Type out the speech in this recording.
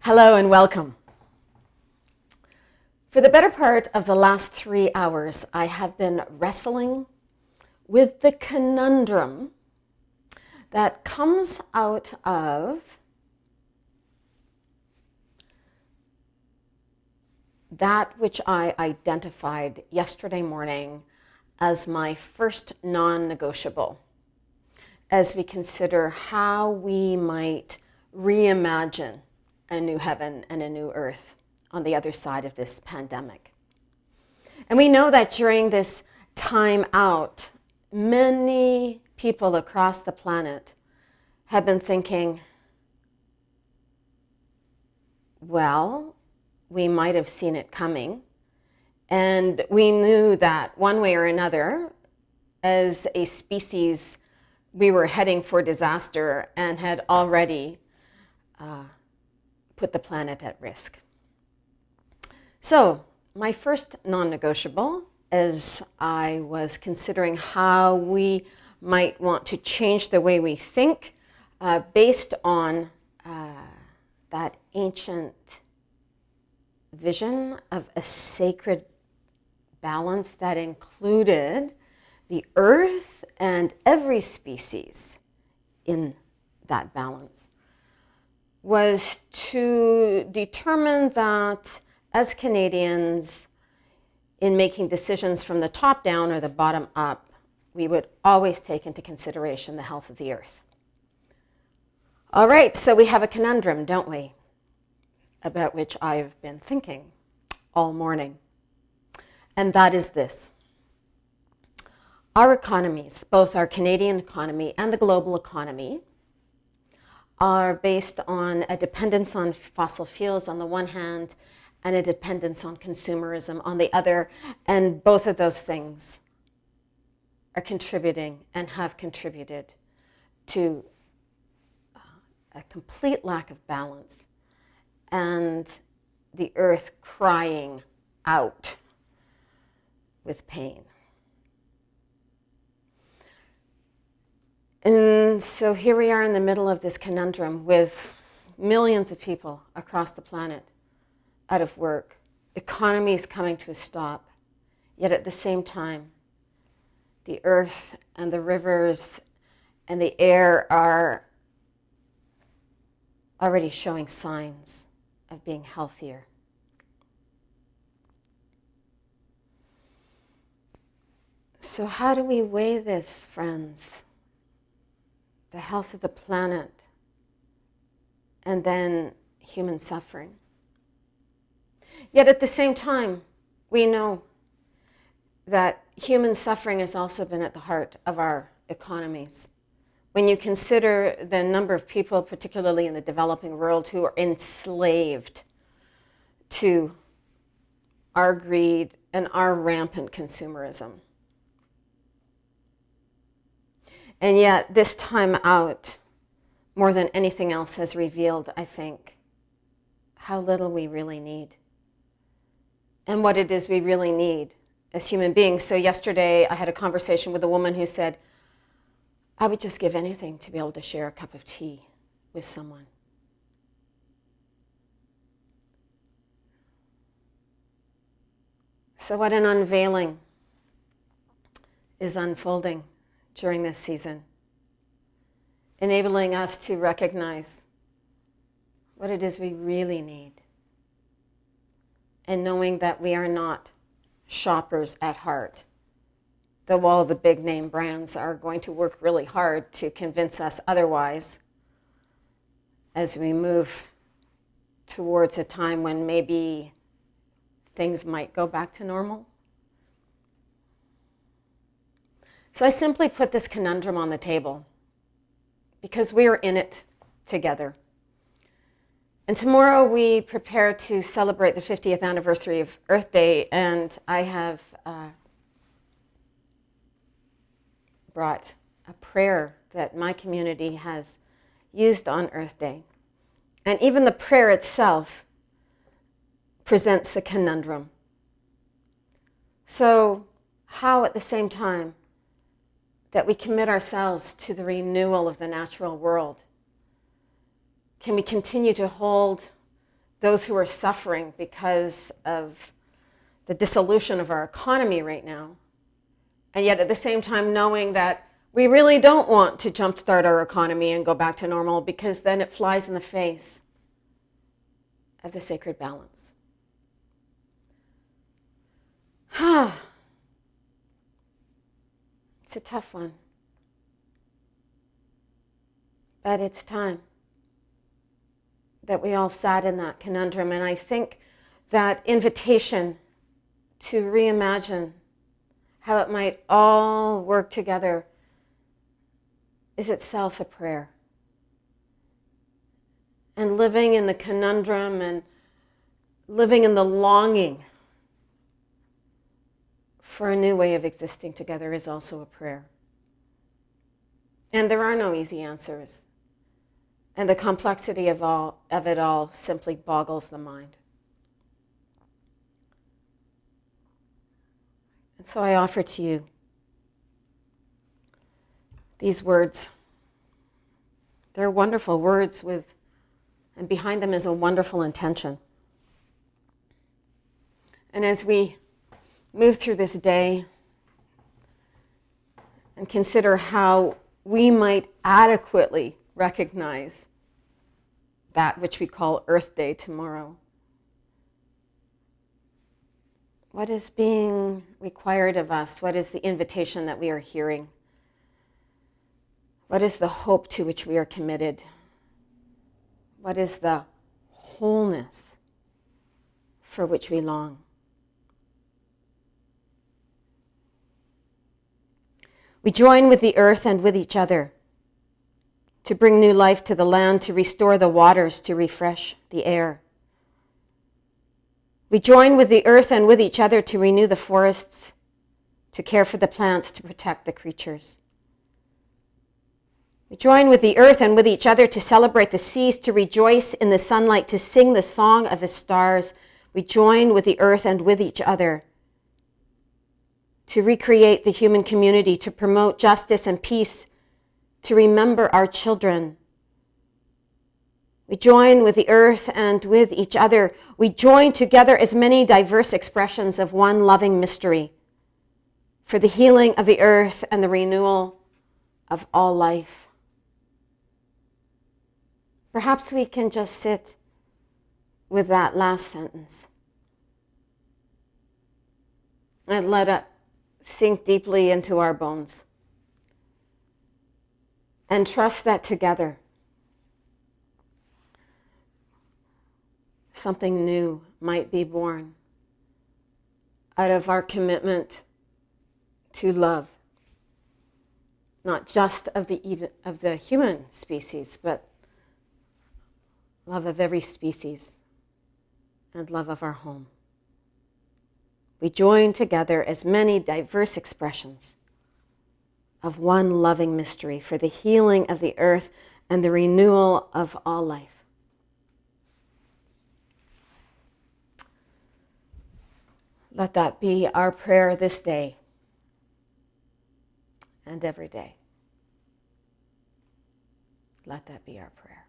Hello and welcome. For the better part of the last 3 hours, I have been wrestling with the conundrum that comes out of that which I identified yesterday morning as my first non-negotiable, as we consider how we might reimagine a new heaven and a new earth on the other side of this pandemic. And we know that during this time out, many people across the planet have been thinking, well, we might have seen it coming, and we knew that one way or another, as a species, we were heading for disaster and had already put the planet at risk. So my first non-negotiable, as I was considering how we might want to change the way we think based on that ancient vision of a sacred balance that included the earth and every species in that balance, was to determine that as Canadians, in making decisions from the top down or the bottom up, we would always take into consideration the health of the earth. All right, so we have a conundrum, don't we? About which I've been thinking all morning. And that is this. Our economies, both our Canadian economy and the global economy, are based on a dependence on fossil fuels on the one hand and a dependence on consumerism on the other. And both of those things are contributing and have contributed to a complete lack of balance and the earth crying out with pain. And so here we are in the middle of this conundrum with millions of people across the planet out of work, economies coming to a stop, yet at the same time, the earth and the rivers and the air are already showing signs of being healthier. So how do we weigh this, friends? The health of the planet, and then human suffering. Yet at the same time, we know that human suffering has also been at the heart of our economies. When you consider the number of people, particularly in the developing world, who are enslaved to our greed and our rampant consumerism. And yet, this time out, more than anything else, has revealed, I think, how little we really need and what it is we really need as human beings. So yesterday, I had a conversation with a woman who said, I would just give anything to be able to share a cup of tea with someone. So what an unveiling is unfolding during this season, enabling us to recognize what it is we really need, and knowing that we are not shoppers at heart, though all the big name brands are going to work really hard to convince us otherwise as we move towards a time when maybe things might go back to normal. So I simply put this conundrum on the table because we are in it together. And tomorrow we prepare to celebrate the 50th anniversary of Earth Day, and I have brought a prayer that my community has used on Earth Day. And even the prayer itself presents a conundrum. So how at the same time that we commit ourselves to the renewal of the natural world, can we continue to hold those who are suffering because of the dissolution of our economy right now, and yet at the same time knowing that we really don't want to jumpstart our economy and go back to normal, because then it flies in the face of the sacred balance. It's a tough one. But it's time that we all sat in that conundrum. And I think that invitation to reimagine how it might all work together is itself a prayer. And living in the conundrum and living in the longing for a new way of existing together is also a prayer. And there are no easy answers. And the complexity of it all simply boggles the mind. And so I offer to you these words. They're wonderful words and behind them is a wonderful intention. And as we move through this day and consider how we might adequately recognize that which we call Earth Day tomorrow, what is being required of us? What is the invitation that we are hearing? What is the hope to which we are committed? What is the wholeness for which we long? We join with the earth and with each other to bring new life to the land, to restore the waters, to refresh the air. We join with the earth and with each other to renew the forests, to care for the plants, to protect the creatures. We join with the earth and with each other to celebrate the seas, to rejoice in the sunlight, to sing the song of the stars. We join with the earth and with each other to recreate the human community, to promote justice and peace, to remember our children. We join with the earth and with each other. We join together as many diverse expressions of one loving mystery for the healing of the earth and the renewal of all life. Perhaps we can just sit with that last sentence and let it sink deeply into our bones and trust that together something new might be born out of our commitment to love, not just of the human species, but love of every species and love of our home. We join together as many diverse expressions of one loving mystery for the healing of the earth and the renewal of all life. Let that be our prayer this day and every day. Let that be our prayer.